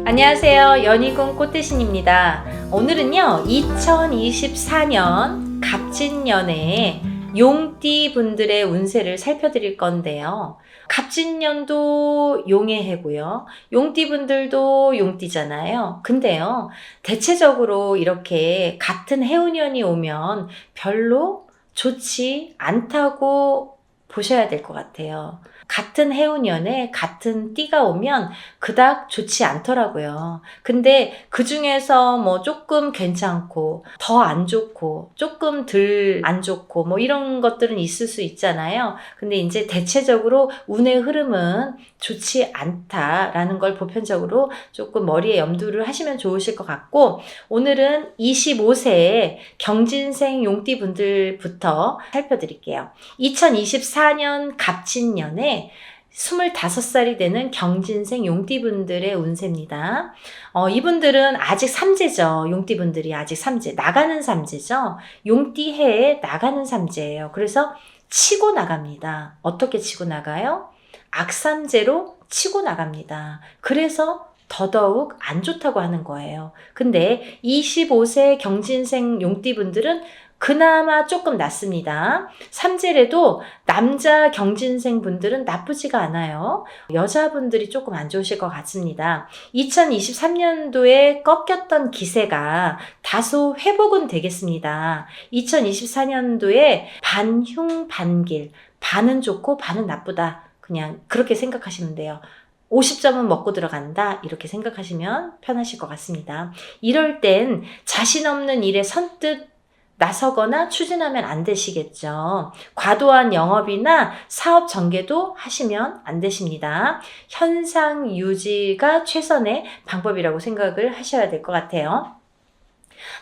안녕하세요. 연희궁 꽃대신입니다. 오늘은요 2024년 갑진년에 용띠 분들의 운세를 살펴드릴 건데요. 갑진년도 용의 해고요. 용띠 분들도 용띠잖아요. 근데요, 대체적으로 이렇게 같은 해운년이 오면 별로 좋지 않다고 보셔야 될 것 같아요. 같은 해운년에 같은 띠가 오면 그닥 좋지 않더라고요. 근데 그 중에서 뭐 조금 괜찮고 더 안 좋고 조금 덜 안 좋고 뭐 이런 것들은 있을 수 있잖아요. 근데 이제 대체적으로 운의 흐름은 좋지 않다라는 걸 보편적으로 조금 머리에 염두를 하시면 좋으실 것 같고, 오늘은 25세 경진생 용띠 분들부터 살펴드릴게요. 2024년 갑진년에 25살이 되는 경진생 용띠분들의 운세입니다. 이분들은 아직 삼재죠. 용띠분들이 아직 삼재, 나가는 삼재죠. 용띠해에 나가는 삼재예요. 그래서 치고 나갑니다. 어떻게 치고 나가요? 악삼재로 치고 나갑니다. 그래서 더더욱 안 좋다고 하는 거예요. 근데 25세 경진생 용띠분들은 그나마 조금 낫습니다. 삼재래도 남자 경진생 분들은 나쁘지가 않아요. 여자분들이 조금 안 좋으실 것 같습니다. 2023년도에 꺾였던 기세가 다소 회복은 되겠습니다. 2024년도에 반흉 반길, 반은 좋고 반은 나쁘다. 그냥 그렇게 생각하시면 돼요. 50점은 먹고 들어간다, 이렇게 생각하시면 편하실 것 같습니다. 이럴 땐 자신 없는 일에 선뜻 나서거나 추진하면 안 되시겠죠. 과도한 영업이나 사업 전개도 하시면 안 되십니다. 현상 유지가 최선의 방법이라고 생각을 하셔야 될 것 같아요.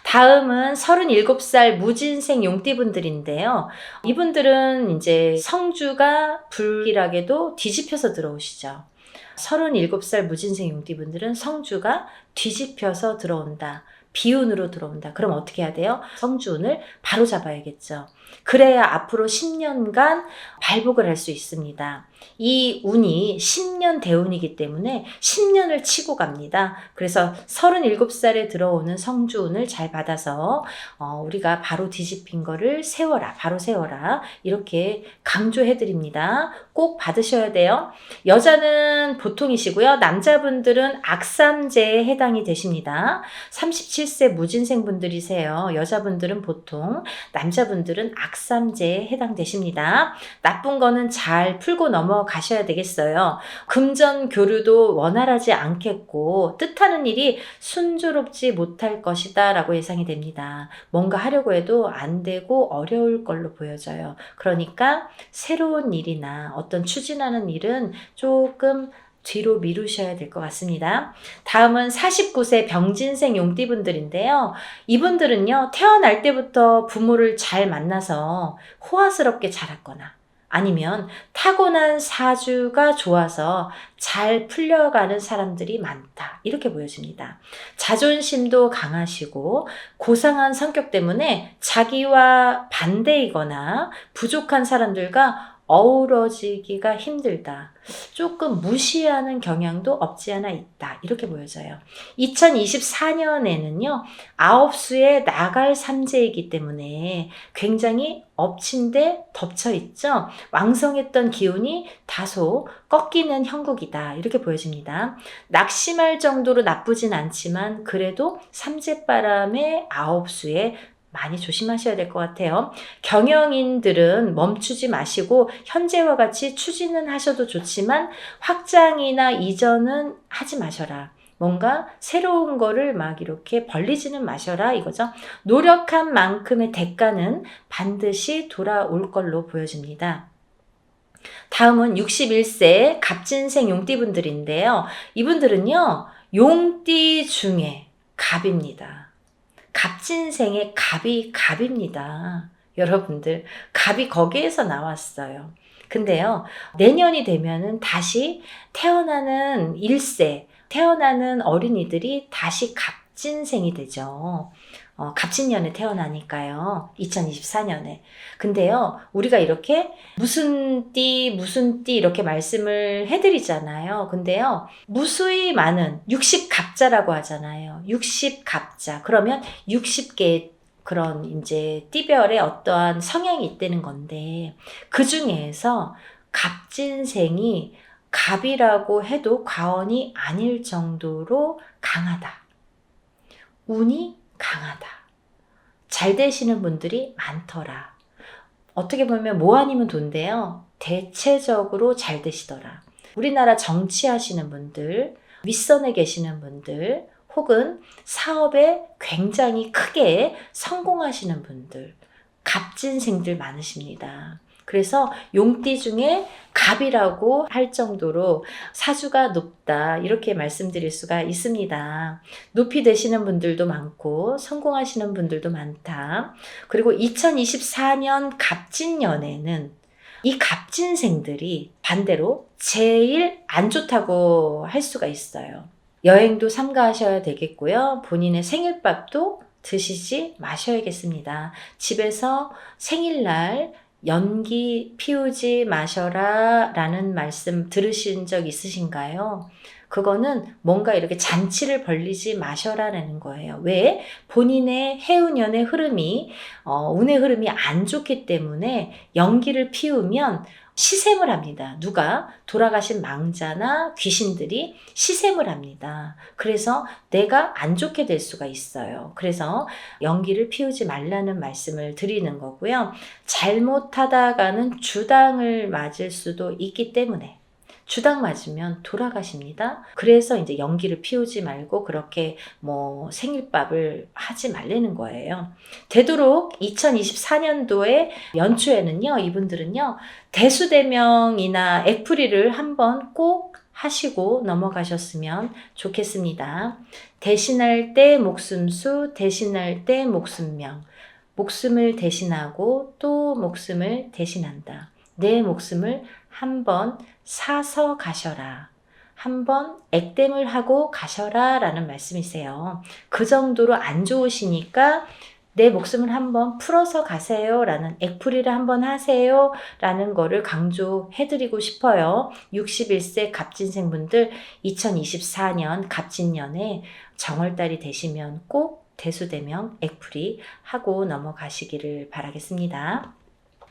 다음은 37살 무진생 용띠분들인데요. 이분들은 이제 성주가 불길하게도 뒤집혀서 들어오시죠. 37살 무진생 용띠분들은 성주가 뒤집혀서 들어온다, 비운으로 들어온다. 그럼 어떻게 해야 돼요? 성주운을 바로 잡아야겠죠. 그래야 앞으로 10년간 발복을 할 수 있습니다. 이 운이 10년 대운이기 때문에 10년을 치고 갑니다. 그래서 37살에 들어오는 성주운을 잘 받아서 우리가 바로 뒤집힌 거를 세워라, 바로 세워라, 이렇게 강조해드립니다. 꼭 받으셔야 돼요. 여자는 보통이시고요. 남자분들은 악삼재에 해당이 되십니다. 37세 무진생 분들이세요. 여자분들은 보통, 남자분들은 악삼재에 해당되십니다. 나쁜 거는 잘 풀고 넘어가셔야 되겠어요. 금전 교류도 원활하지 않겠고 뜻하는 일이 순조롭지 못할 것이다 라고 예상이 됩니다. 뭔가 하려고 해도 안 되고 어려울 걸로 보여져요. 그러니까 새로운 일이나 어떤 추진하는 일은 조금 뒤로 미루셔야 될 것 같습니다. 다음은 49세 병진생 용띠분들인데요. 이분들은요, 태어날 때부터 부모를 잘 만나서 호화스럽게 자랐거나 아니면 타고난 사주가 좋아서 잘 풀려가는 사람들이 많다, 이렇게 보여집니다. 자존심도 강하시고 고상한 성격 때문에 자기와 반대이거나 부족한 사람들과 어우러지기가 힘들다, 조금 무시하는 경향도 없지 않아 있다, 이렇게 보여져요. 2024년에는요 9수에 나갈 삼재이기 때문에 굉장히 엎친 데 덮쳐 있죠. 왕성했던 기운이 다소 꺾이는 형국이다, 이렇게 보여집니다. 낙심할 정도로 나쁘진 않지만 그래도 삼재바람의 9수에 많이 조심하셔야 될 것 같아요. 경영인들은 멈추지 마시고 현재와 같이 추진은 하셔도 좋지만 확장이나 이전은 하지 마셔라. 뭔가 새로운 거를 막 이렇게 벌리지는 마셔라, 이거죠. 노력한 만큼의 대가는 반드시 돌아올 걸로 보여집니다. 다음은 61세 갑진생 용띠분들인데요. 이분들은요 용띠 중에 갑입니다. 갑진생의 갑이 갑입니다. 여러분들, 갑이 거기에서 나왔어요. 근데요, 내년이 되면은 다시 태어나는 1세, 태어나는 어린이들이 다시 갑진생이 되죠. 갑진년에 태어나니까요. 2024년에. 근데요, 우리가 이렇게 무슨 띠 이렇게 말씀을 해드리잖아요. 근데요, 무수히 많은 60갑자라고 하잖아요. 60갑자. 그러면 60개의 그런 이제 띠별의 어떠한 성향이 있다는 건데, 그 중에서 갑진생이 갑이라고 해도 과언이 아닐 정도로 강하다. 운이 강하다. 잘 되시는 분들이 많더라. 어떻게 보면 뭐 아니면 돈데요. 대체적으로 잘 되시더라. 우리나라 정치하시는 분들, 윗선에 계시는 분들, 혹은 사업에 굉장히 크게 성공하시는 분들, 갑진생들 많으십니다. 그래서 용띠 중에 갑이라고 할 정도로 사주가 높다, 이렇게 말씀드릴 수가 있습니다. 높이 되시는 분들도 많고 성공하시는 분들도 많다. 그리고 2024년 갑진년에는 이 갑진생들이 반대로 제일 안 좋다고 할 수가 있어요. 여행도 삼가하셔야 되겠고요. 본인의 생일밥도 드시지 마셔야겠습니다. 집에서 생일날 연기 피우지 마셔라 라는 말씀 들으신 적 있으신가요? 그거는 뭔가 이렇게 잔치를 벌리지 마셔라라는 거예요. 왜? 본인의 해운년의 흐름이 운의 흐름이 안 좋기 때문에 연기를 피우면 시샘을 합니다. 누가? 돌아가신 망자나 귀신들이 시샘을 합니다. 그래서 내가 안 좋게 될 수가 있어요. 그래서 연기를 피우지 말라는 말씀을 드리는 거고요. 잘못하다가는 주당을 맞을 수도 있기 때문에 주당 맞으면 돌아가십니다. 그래서 이제 연기를 피우지 말고 그렇게 뭐 생일밥을 하지 말라는 거예요. 되도록 2024년도에 연초에는요, 이분들은요, 대수대명이나 액풀이를 한번 꼭 하시고 넘어가셨으면 좋겠습니다. 대신할 때 목숨수, 대신할 때 목숨명. 목숨을 대신하고 또 목숨을 대신한다. 내 목숨을 한번 사서 가셔라. 한번 액땜을 하고 가셔라 라는 말씀이세요. 그 정도로 안 좋으시니까 내 목숨을 한번 풀어서 가세요 라는, 액풀이를 한번 하세요 라는 거를 강조해드리고 싶어요. 61세 갑진생분들 2024년 갑진년에 정월달이 되시면 꼭 대수대명 액풀이 하고 넘어가시기를 바라겠습니다.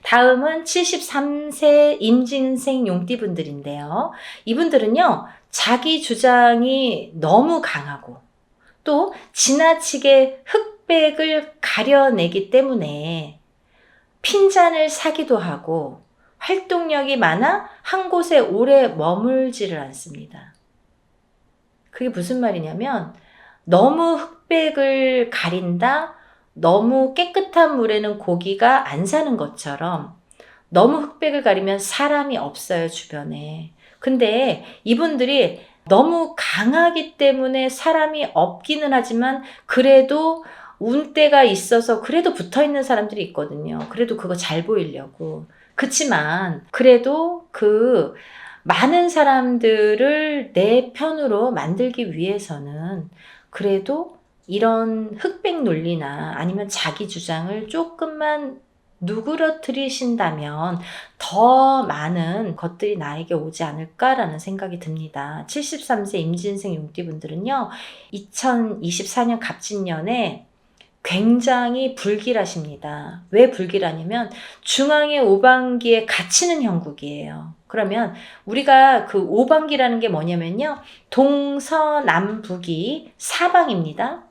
다음은 73세 임진생 용띠분들인데요. 이분들은요, 자기 주장이 너무 강하고 또 지나치게 흑백을 가려내기 때문에 핀잔을 사기도 하고 활동력이 많아 한 곳에 오래 머물지를 않습니다. 그게 무슨 말이냐면 너무 흑백을 가린다, 너무 깨끗한 물에는 고기가 안 사는 것처럼 너무 흑백을 가리면 사람이 없어요, 주변에. 근데 이분들이 너무 강하기 때문에 사람이 없기는 하지만 그래도 운때가 있어서 그래도 붙어있는 사람들이 있거든요. 그래도 그거 잘 보이려고. 그치만 그래도 그 많은 사람들을 내 편으로 만들기 위해서는 그래도 이런 흑백 논리나 아니면 자기 주장을 조금만 누그러뜨리신다면 더 많은 것들이 나에게 오지 않을까라는 생각이 듭니다. 73세 임진생 용띠분들은요, 2024년 갑진년에 굉장히 불길하십니다. 왜 불길하냐면 중앙의 오방기에 갇히는 형국이에요. 그러면 우리가 그 오방기라는 게 뭐냐면요, 동서남북이 사방입니다.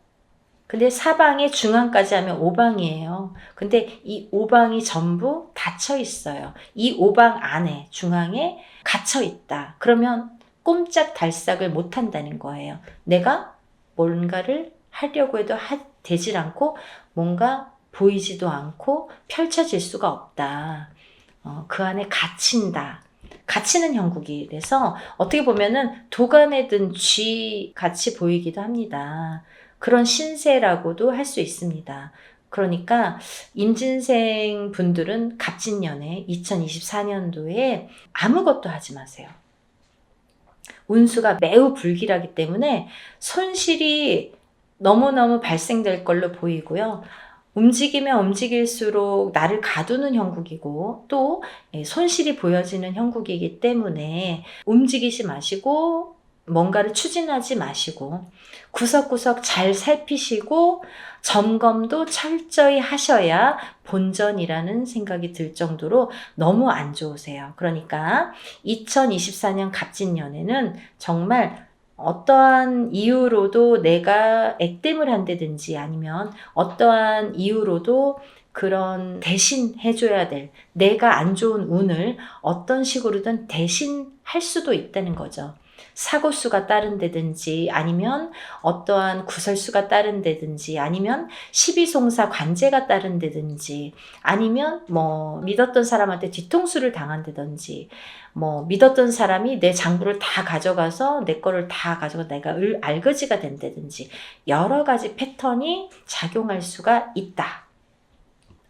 근데 사방에 중앙까지 하면 오방이에요. 근데 이 오방이 전부 닫혀 있어요. 이 오방 안에 중앙에 갇혀 있다. 그러면 꼼짝달싹을 못 한다는 거예요. 내가 뭔가를 하려고 해도 되질 않고 뭔가 보이지도 않고 펼쳐질 수가 없다. 그 안에 갇힌다. 갇히는 형국이라서 어떻게 보면은 도간에 든 쥐 같이 보이기도 합니다. 그런 신세라고도 할 수 있습니다. 그러니까 임진생 분들은 갑진년에 2024년도에 아무것도 하지 마세요. 운수가 매우 불길하기 때문에 손실이 너무너무 발생될 걸로 보이고요. 움직이면 움직일수록 나를 가두는 형국이고 또 손실이 보여지는 형국이기 때문에 움직이지 마시고 뭔가를 추진하지 마시고 구석구석 잘 살피시고 점검도 철저히 하셔야 본전이라는 생각이 들 정도로 너무 안 좋으세요. 그러니까 2024년 갑진년에는 정말 어떠한 이유로도 내가 액땜을 한다든지 아니면 어떠한 이유로도 그런 대신 해줘야 될 내가 안 좋은 운을 어떤 식으로든 대신할 수도 있다는 거죠. 사고수가 따른다든지 아니면 어떠한 구설수가 따른다든지 아니면 시비송사 관제가 따른다든지 아니면 믿었던 사람한테 뒤통수를 당한다든지 믿었던 사람이 내 장부를 다 가져가서 내 거를 다 가져가 내가 알거지가 된다든지 여러 가지 패턴이 작용할 수가 있다.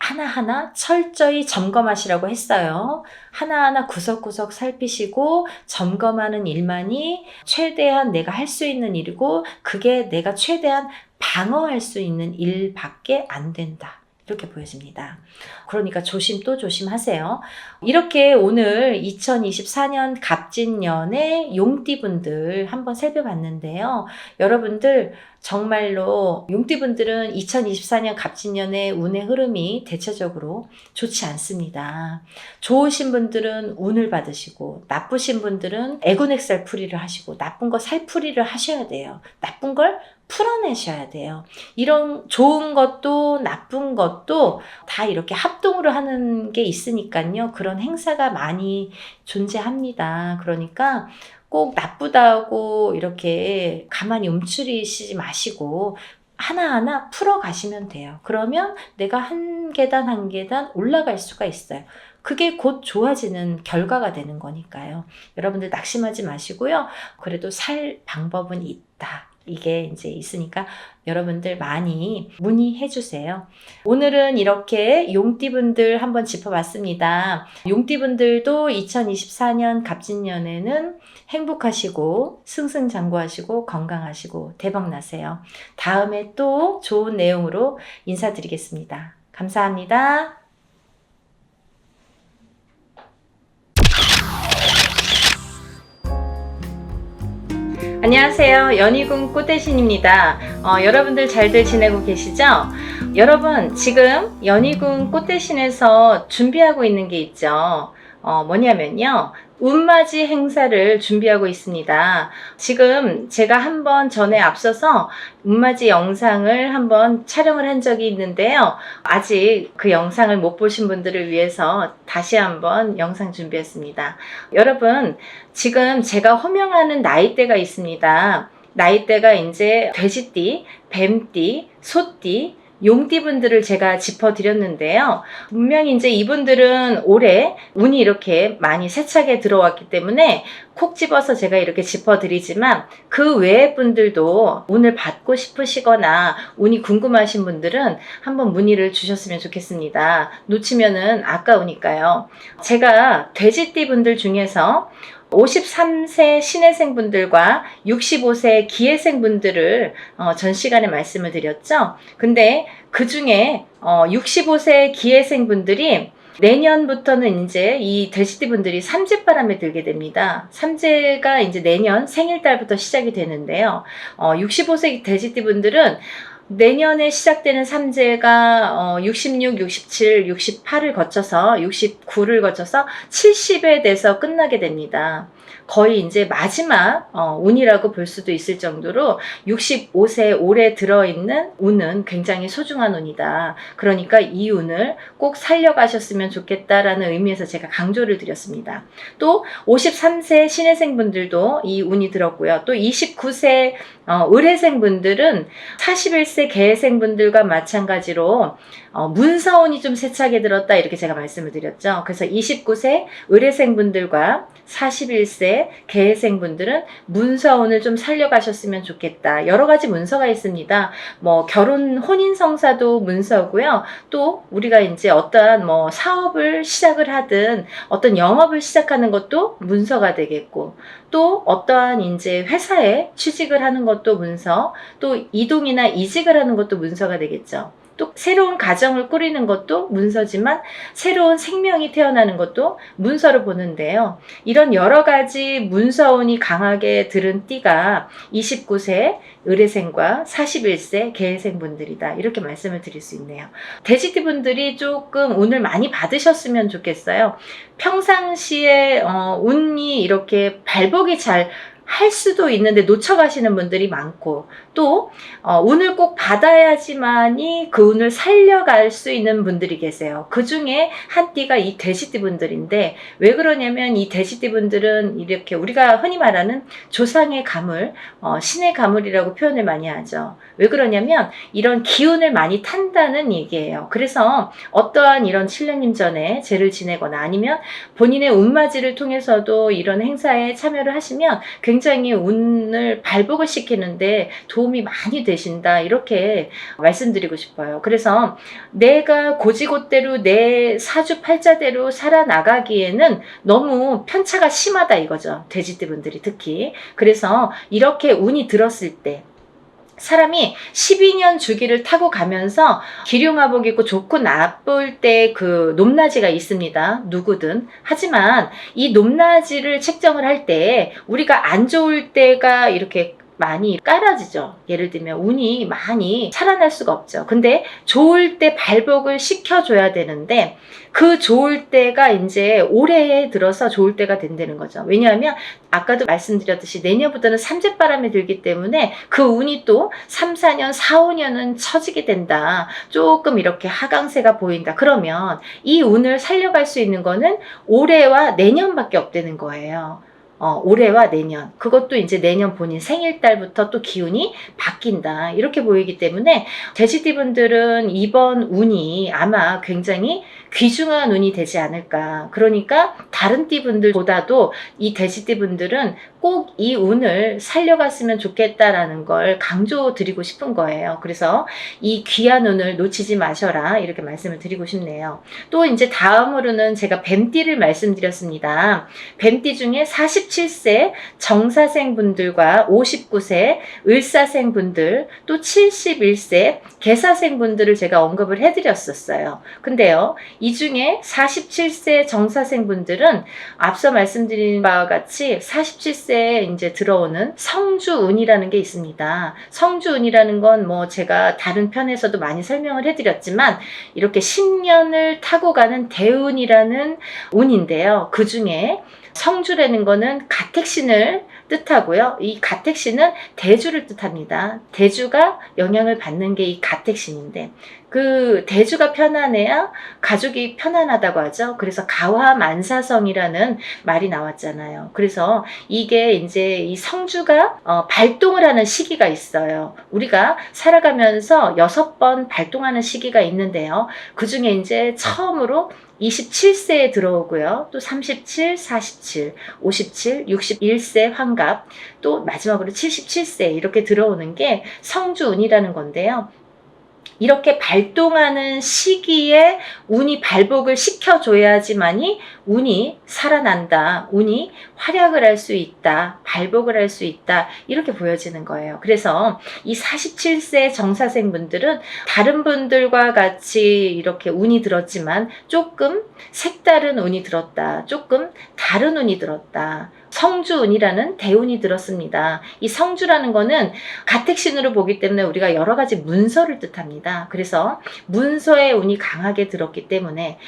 하나하나 철저히 점검하시라고 했어요. 하나하나 구석구석 살피시고 점검하는 일만이 최대한 내가 할 수 있는 일이고 그게 내가 최대한 방어할 수 있는 일밖에 안 된다. 이렇게 보여집니다. 그러니까 조심 또 조심하세요. 이렇게 오늘 2024년 갑진년의 용띠분들 한번 살펴봤는데요. 여러분들 정말로 용띠분들은 2024년 갑진년의 운의 흐름이 대체적으로 좋지 않습니다. 좋으신 분들은 운을 받으시고 나쁘신 분들은 애군액살 풀이를 하시고 나쁜 거 살풀이를 하셔야 돼요. 나쁜 걸 풀어내셔야 돼요. 이런 좋은 것도 나쁜 것도 다 이렇게 합동으로 하는 게 있으니까요. 그런 행사가 많이 존재합니다. 그러니까 꼭 나쁘다고 이렇게 가만히 움츠리시지 마시고 하나하나 풀어가시면 돼요. 그러면 내가 한 계단 한 계단 올라갈 수가 있어요. 그게 곧 좋아지는 결과가 되는 거니까요. 여러분들 낙심하지 마시고요. 그래도 살 방법은 있다. 이게 이제 있으니까 여러분들 많이 문의해 주세요. 오늘은 이렇게 용띠분들 한번 짚어봤습니다. 용띠분들도 2024년 갑진년에는 행복하시고 승승장구하시고 건강하시고 대박나세요. 다음에 또 좋은 내용으로 인사드리겠습니다. 감사합니다. 안녕하세요. 연희궁 꽃대신입니다. 여러분들 잘들 지내고 계시죠? 여러분 지금 연희궁 꽃대신에서 준비하고 있는 게 있죠. 뭐냐면요. 운맞이 행사를 준비하고 있습니다. 지금 제가 한번 전에 앞서서 운맞이 영상을 한번 촬영을 한 적이 있는데요. 아직 그 영상을 못 보신 분들을 위해서 다시 한번 영상 준비했습니다. 여러분, 지금 제가 호명하는 나이대가 있습니다. 나이대가 이제 돼지띠, 뱀띠, 소띠, 용띠분들을 제가 짚어드렸는데요. 분명히 이제 이분들은 올해 운이 이렇게 많이 세차게 들어왔기 때문에 콕 집어서 제가 이렇게 짚어드리지만 그 외의 분들도 운을 받고 싶으시거나 운이 궁금하신 분들은 한번 문의를 주셨으면 좋겠습니다. 놓치면은 아까우니까요. 제가 돼지띠 분들 중에서 53세 신혜생 분들과 65세 기혜생 분들을 전 시간에 말씀을 드렸죠. 근데 그 중에 65세 기혜생 분들이 내년부터는 이제 이 돼지띠 분들이 삼재바람에 들게 됩니다. 삼재가 이제 내년 생일달부터 시작이 되는데요. 65세 돼지띠 분들은 내년에 시작되는 삼재가 66, 67, 68을 거쳐서 69를 거쳐서 70에 돼서 끝나게 됩니다. 거의 이제 마지막 운이라고 볼 수도 있을 정도로 65세 올해 들어있는 운은 굉장히 소중한 운이다. 그러니까 이 운을 꼭 살려가셨으면 좋겠다라는 의미에서 제가 강조를 드렸습니다. 또 53세 신혜생 분들도 이 운이 들었고요. 또 29세 을해생 분들은 41세 개해생 분들과 마찬가지로 문서운이 좀 세차게 들었다 이렇게 제가 말씀을 드렸죠. 그래서 29세 을해생 분들과 41세 41세 개해생분들은 문서운을 좀 살려가셨으면 좋겠다. 여러 가지 문서가 있습니다. 뭐 결혼 혼인 성사도 문서고요. 또 우리가 이제 어떠한 뭐 사업을 시작을 하든 어떤 영업을 시작하는 것도 문서가 되겠고, 또 어떠한 이제 회사에 취직을 하는 것도 문서, 또 이동이나 이직을 하는 것도 문서가 되겠죠. 또 새로운 가정을 꾸리는 것도 문서지만 새로운 생명이 태어나는 것도 문서로 보는데요. 이런 여러 가지 문서운이 강하게 들은 띠가 29세 을해생과 41세 개해생분들이다. 이렇게 말씀을 드릴 수 있네요. 돼지띠 분들이 조금 운을 많이 받으셨으면 좋겠어요. 평상시에 운이 이렇게 발복이 잘 할 수도 있는데 놓쳐가시는 분들이 많고, 또 운을 꼭 받아야지만이 그 운을 살려갈 수 있는 분들이 계세요. 그 중에 한 띠가 이 돼지띠 분들인데, 왜 그러냐면 이 돼지띠 분들은 이렇게 우리가 흔히 말하는 조상의 가물, 신의 가물이라고 표현을 많이 하죠. 왜 그러냐면 이런 기운을 많이 탄다는 얘기예요. 그래서 어떠한 이런 칠령님 전에 제를 지내거나 아니면 본인의 운맞이를 통해서도 이런 행사에 참여를 하시면 굉장히 운을 발복을 시키는데 도움이 많이 되신다. 이렇게 말씀드리고 싶어요. 그래서 내가 고지고대로 내 사주팔자대로 살아나가기에는 너무 편차가 심하다 이거죠. 돼지띠 분들이 특히. 그래서 이렇게 운이 들었을 때 사람이 12년 주기를 타고 가면서 기륭화복 입고 좋고 나쁠 때 그 높낮이가 있습니다. 누구든. 하지만 이 높낮이를 책정을 할 때 우리가 안 좋을 때가 이렇게 많이 깔아지죠. 예를 들면 운이 많이 살아날 수가 없죠. 근데 좋을 때 발복을 시켜줘야 되는데 그 좋을 때가 이제 올해에 들어서 좋을 때가 된다는 거죠. 왜냐하면 아까도 말씀드렸듯이 내년부터는 삼재바람이 들기 때문에 그 운이 또 3, 4년, 4, 5년은 처지게 된다. 조금 이렇게 하강세가 보인다. 그러면 이 운을 살려갈 수 있는 거는 올해와 내년밖에 없다는 거예요. 올해와 내년, 그것도 이제 내년 본인 생일달부터 또 기운이 바뀐다. 이렇게 보이기 때문에 돼지띠 분들은 이번 운이 아마 굉장히 귀중한 운이 되지 않을까. 그러니까 다른 띠 분들보다도 이 돼지띠 분들은 꼭 이 운을 살려갔으면 좋겠다라는 걸 강조드리고 싶은 거예요. 그래서 이 귀한 운을 놓치지 마셔라. 이렇게 말씀을 드리고 싶네요. 또 이제 다음으로는 제가 뱀띠를 말씀드렸습니다. 뱀띠 중에 47세 정사생 분들과 59세 을사생 분들, 또 71세 개사생 분들을 제가 언급을 해드렸었어요. 근데요, 이 중에 47세 정사생 분들은 앞서 말씀드린 바와 같이 47세에 이제 들어오는 성주운이라는 게 있습니다. 성주운이라는 건 뭐 제가 다른 편에서도 많이 설명을 해드렸지만 이렇게 10년을 타고 가는 대운이라는 운인데요. 그 중에 성주라는 거는 가택신을 뜻하고요. 이 가택신은 대주를 뜻합니다. 대주가 영향을 받는 게 이 가택신인데, 그 대주가 편안해야 가족이 편안하다고 하죠. 그래서 가화만사성이라는 말이 나왔잖아요. 그래서 이게 이제 이 성주가 발동을 하는 시기가 있어요. 우리가 살아가면서 6번 발동하는 시기가 있는데요. 그 중에 이제 처음으로 27세에 들어오고요. 또 37, 47, 57, 61세 환갑, 또 마지막으로 77세 이렇게 들어오는 게 성주운이라는 건데요. 이렇게 발동하는 시기에 운이 발복을 시켜줘야지만이 운이 살아난다, 운이 활약을 할 수 있다, 발복을 할 수 있다, 이렇게 보여지는 거예요. 그래서 이 47세 정사생 분들은 다른 분들과 같이 이렇게 운이 들었지만 조금 색다른 운이 들었다, 조금 다른 운이 들었다. 성주운이라는 대운이 들었습니다. 이 성주라는 거는 가택신으로 보기 때문에 우리가 여러 가지 문서를 뜻합니다. 그래서 문서의 운이 강하게 들었기 때문에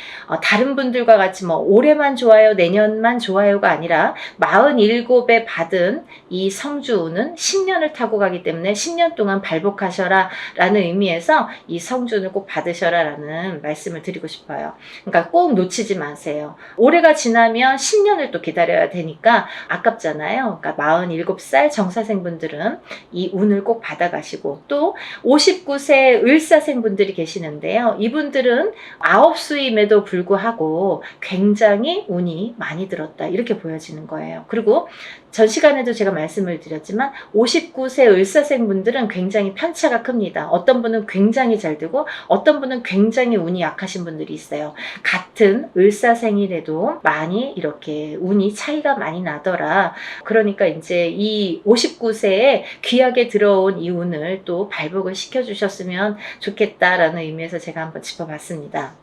다른 분들과 같이 뭐 올해만 좋아요, 내년만 좋아요가 아니라 47에 받은 이 성주운은 10년을 타고 가기 때문에 10년 동안 발복하셔라 라는 의미에서 이 성주운을 꼭 받으셔라 라는 말씀을 드리고 싶어요. 그러니까 꼭 놓치지 마세요. 올해가 지나면 10년을 또 기다려야 되니까 아깝잖아요. 그러니까 47살 정사생분들은 이 운을 꼭 받아가시고, 또 59세 을사생분들이 계시는데요. 이분들은 아홉수임에도 불구하고 굉장히 운이 많이 들었다, 이렇게 보여지는 거예요. 그리고 전 시간에도 제가 말씀을 드렸지만 59세 을사생분들은 굉장히 편차가 큽니다. 어떤 분은 굉장히 잘 되고 어떤 분은 굉장히 운이 약하신 분들이 있어요. 같은 을사생일에도 많이 이렇게 운이 차이가 많이 나더라. 그러니까 이제 이 59세에 귀하게 들어온 이 운을 또 발복을 시켜주셨으면 좋겠다라는 의미에서 제가 한번 짚어봤습니다.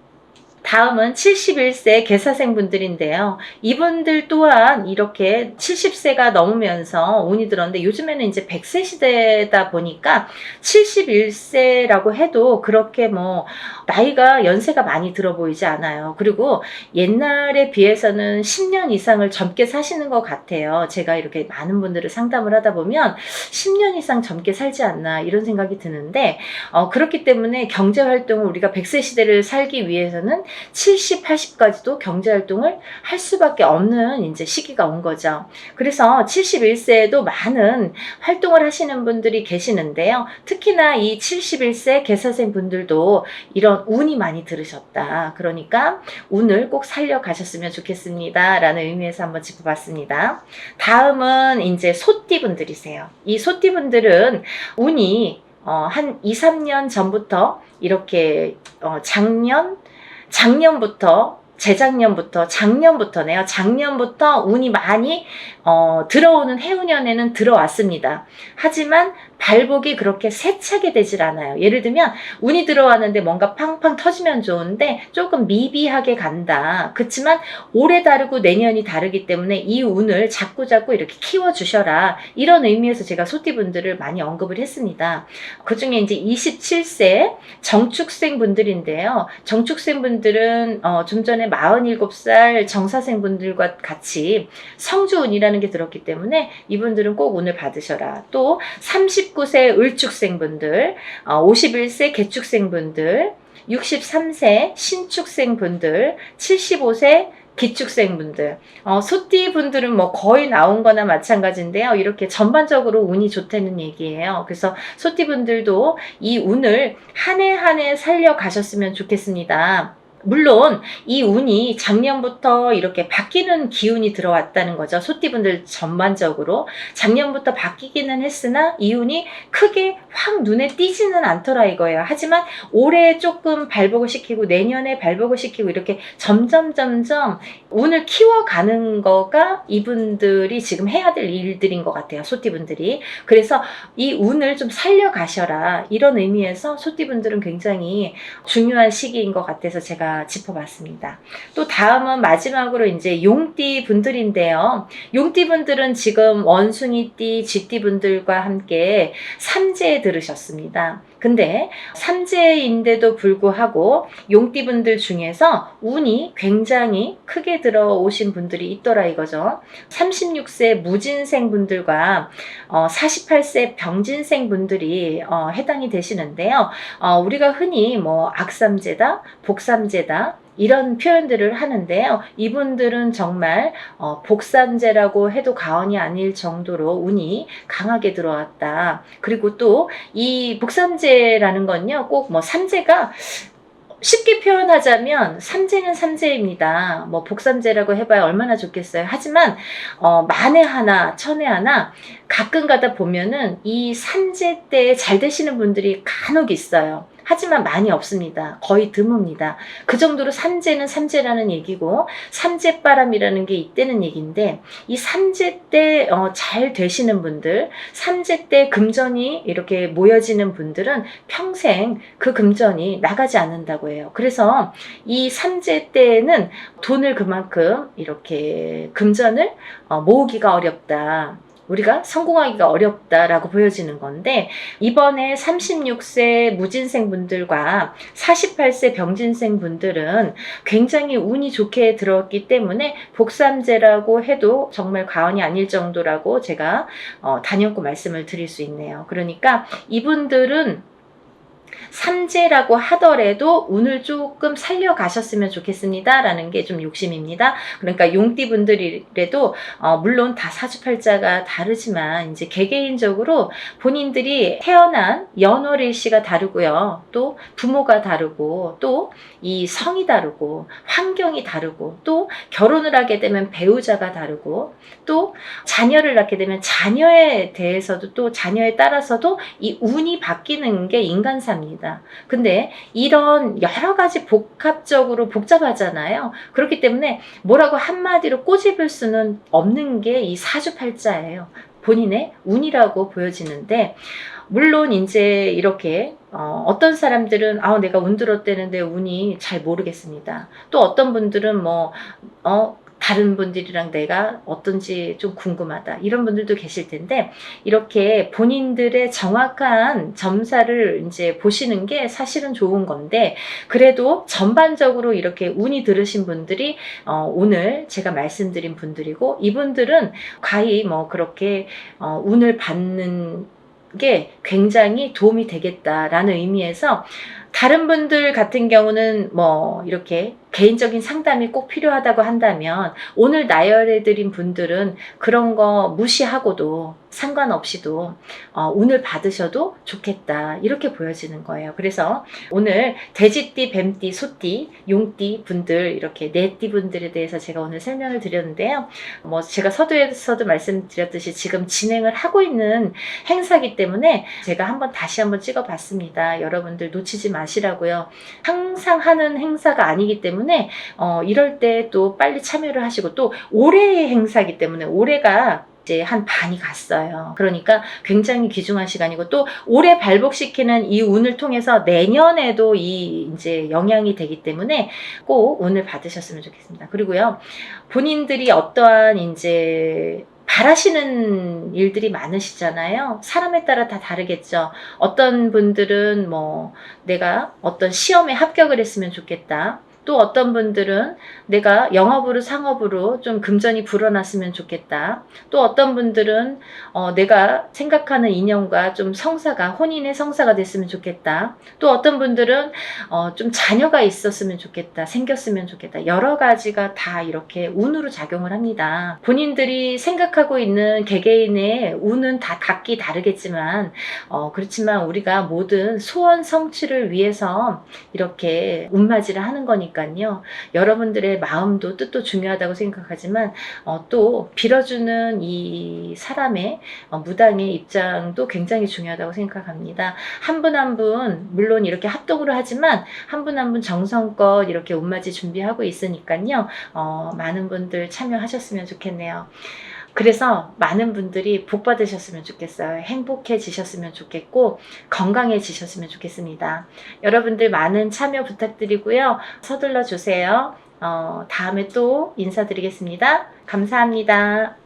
다음은 71세 개사생분들인데요. 이분들 또한 이렇게 70세가 넘으면서 운이 들었는데, 요즘에는 이제 100세 시대다 보니까 71세라고 해도 그렇게 뭐 나이가 연세가 많이 들어 보이지 않아요. 그리고 옛날에 비해서는 10년 이상을 젊게 사시는 것 같아요. 제가 이렇게 많은 분들을 상담을 하다 보면 10년 이상 젊게 살지 않나 이런 생각이 드는데, 그렇기 때문에 경제활동을 우리가 100세 시대를 살기 위해서는 70, 80까지도 경제활동을 할 수밖에 없는 이제 시기가 온 거죠. 그래서 71세에도 많은 활동을 하시는 분들이 계시는데요. 특히나 이 71세 개사생 분들도 이런 운이 많이 들으셨다. 그러니까 운을 꼭 살려가셨으면 좋겠습니다. 라는 의미에서 한번 짚어봤습니다. 다음은 이제 소띠 분들이세요. 이 소띠 분들은 운이 한 2, 3년 전부터 이렇게 작년부터 운이 많이 들어오는 해운년에는 들어왔습니다. 하지만 발복이 그렇게 세차게 되질 않아요. 예를 들면 운이 들어왔는데 뭔가 팡팡 터지면 좋은데 조금 미비하게 간다. 그렇지만 올해 다르고 내년이 다르기 때문에 이 운을 자꾸자꾸 이렇게 키워주셔라. 이런 의미에서 제가 소띠분들을 많이 언급을 했습니다. 그 중에 이제 27세 정축생 분들인데요. 정축생 분들은 좀 전에 47살 정사생 분들과 같이 성주운이라는 게 들었기 때문에 이분들은 꼭 운을 받으셔라. 또 39세 을축생 분들, 51세 개축생 분들, 63세 신축생 분들, 75세 기축생 분들, 소띠 분들은 뭐 거의 나온 거나 마찬가지인데요. 이렇게 전반적으로 운이 좋다는 얘기예요. 그래서 소띠 분들도 이 운을 한 해 한 해 살려가셨으면 좋겠습니다. 물론 이 운이 작년부터 이렇게 바뀌는 기운이 들어왔다는 거죠. 소띠분들 전반적으로 작년부터 바뀌기는 했으나 이 운이 크게 확 눈에 띄지는 않더라 이거예요. 하지만 올해 조금 발복을 시키고 내년에 발복을 시키고 이렇게 점점 운을 키워가는 거가 이분들이 지금 해야 될 일들인 것 같아요. 소띠분들이. 그래서 이 운을 좀 살려가셔라, 이런 의미에서 소띠분들은 굉장히 중요한 시기인 것 같아서 제가 짚어봤습니다. 또 다음은 마지막으로 이제 용띠 분들인데요. 용띠 분들은 지금 원숭이띠, 쥐띠 분들과 함께 삼재에 들으셨습니다. 근데 삼재인데도 불구하고 용띠 분들 중에서 운이 굉장히 크게 들어오신 분들이 있더라 이거죠. 36세 무진생 분들과 48세 병진생 분들이 해당이 되시는데요. 우리가 흔히 뭐 악삼재다, 복삼재다 이런 표현들을 하는데요. 이분들은 정말 복삼재라고 해도 과언이 아닐 정도로 운이 강하게 들어왔다. 그리고 또 이 복삼재라는 건요, 꼭 뭐 삼재가 쉽게 표현하자면 삼재는 삼재입니다. 뭐 복삼재라고 해봐야 얼마나 좋겠어요. 하지만 만에 하나 천에 하나 가끔 가다 보면은 이 삼재 때 잘 되시는 분들이 간혹 있어요. 하지만 많이 없습니다. 거의 드뭅니다. 그 정도로 삼재는 삼재라는 얘기고 삼재바람이라는 게 있다는 얘기인데, 이 삼재 때 잘 되시는 분들, 삼재 때 금전이 이렇게 모여지는 분들은 평생 그 금전이 나가지 않는다고 해요. 그래서 이 삼재 때는 돈을 그만큼 이렇게 금전을 모으기가 어렵다, 우리가 성공하기가 어렵다라고 보여지는 건데, 이번에 36세 무진생 분들과 48세 병진생 분들은 굉장히 운이 좋게 들었기 때문에 복삼재라고 해도 정말 과언이 아닐 정도라고 제가 단연코 말씀을 드릴 수 있네요. 그러니까 이분들은 삼재라고 하더라도 운을 조금 살려가셨으면 좋겠습니다 라는 게 좀 욕심입니다. 그러니까 용띠 분들이라도 물론 다 사주팔자가 다르지만 이제 개개인적으로 본인들이 태어난 연월일시가 다르고요. 또 부모가 다르고 또 이 성이 다르고 환경이 다르고 또 결혼을 하게 되면 배우자가 다르고 또 자녀를 낳게 되면 자녀에 대해서도 또 자녀에 따라서도 이 운이 바뀌는 게 인간사입니다. 근데 이런 여러 가지 복합적으로 복잡하잖아요. 그렇기 때문에 뭐라고 한마디로 꼬집을 수는 없는 게 이 사주팔자예요. 본인의 운이라고 보여지는데, 물론 이제 이렇게 어떤 사람들은 내가 운 들었대는데 운이 잘 모르겠습니다. 또 어떤 분들은 다른 분들이랑 내가 어떤지 좀 궁금하다, 이런 분들도 계실 텐데, 이렇게 본인들의 정확한 점사를 이제 보시는 게 사실은 좋은 건데, 그래도 전반적으로 이렇게 운이 들으신 분들이 오늘 제가 말씀드린 분들이고, 이분들은 가히 그렇게 운을 받는 게 굉장히 도움이 되겠다라는 의미에서, 다른 분들 같은 경우는 이렇게 개인적인 상담이 꼭 필요하다고 한다면, 오늘 나열해드린 분들은 그런 거 무시하고도 상관없이도 운을 받으셔도 좋겠다, 이렇게 보여지는 거예요. 그래서 오늘 돼지띠, 뱀띠, 소띠, 용띠 분들, 이렇게 네 띠 분들에 대해서 제가 오늘 설명을 드렸는데요. 제가 서두에서도 말씀드렸듯이 지금 진행을 하고 있는 행사이기 때문에 제가 다시 한번 찍어봤습니다. 여러분들 놓치지 마시라고요. 항상 하는 행사가 아니기 때문에 이럴 때 또 빨리 참여를 하시고, 또 올해의 행사이기 때문에 올해가 이제 한 반이 갔어요. 그러니까 굉장히 귀중한 시간이고, 또 올해 발복시키는 이 운을 통해서 내년에도 이제 영향이 되기 때문에 꼭 운을 받으셨으면 좋겠습니다. 그리고요, 본인들이 어떠한 이제 바라시는 일들이 많으시잖아요. 사람에 따라 다 다르겠죠. 어떤 분들은 내가 어떤 시험에 합격을 했으면 좋겠다. 또 어떤 분들은 내가 영업으로 상업으로 좀 금전이 불어났으면 좋겠다. 또 어떤 분들은 내가 생각하는 인연과 좀 혼인의 성사가 됐으면 좋겠다. 또 어떤 분들은 좀 자녀가 있었으면 좋겠다, 생겼으면 좋겠다. 여러 가지가 다 이렇게 운으로 작용을 합니다. 본인들이 생각하고 있는 개개인의 운은 다 각기 다르겠지만, 그렇지만 우리가 모든 소원 성취를 위해서 이렇게 운맞이를 하는 거니까요. 여러분들의 마음도 뜻도 중요하다고 생각하지만, 또 빌어주는 이 사람의 무당의 입장도 굉장히 중요하다고 생각합니다. 한 분 한 분 물론 이렇게 합동으로 하지만 한 분 한 분 정성껏 이렇게 운맞이 준비하고 있으니까요. 많은 분들 참여하셨으면 좋겠네요. 그래서 많은 분들이 복 받으셨으면 좋겠어요. 행복해지셨으면 좋겠고 건강해지셨으면 좋겠습니다. 여러분들 많은 참여 부탁드리고요. 서둘러 주세요. 다음에 또 인사드리겠습니다. 감사합니다.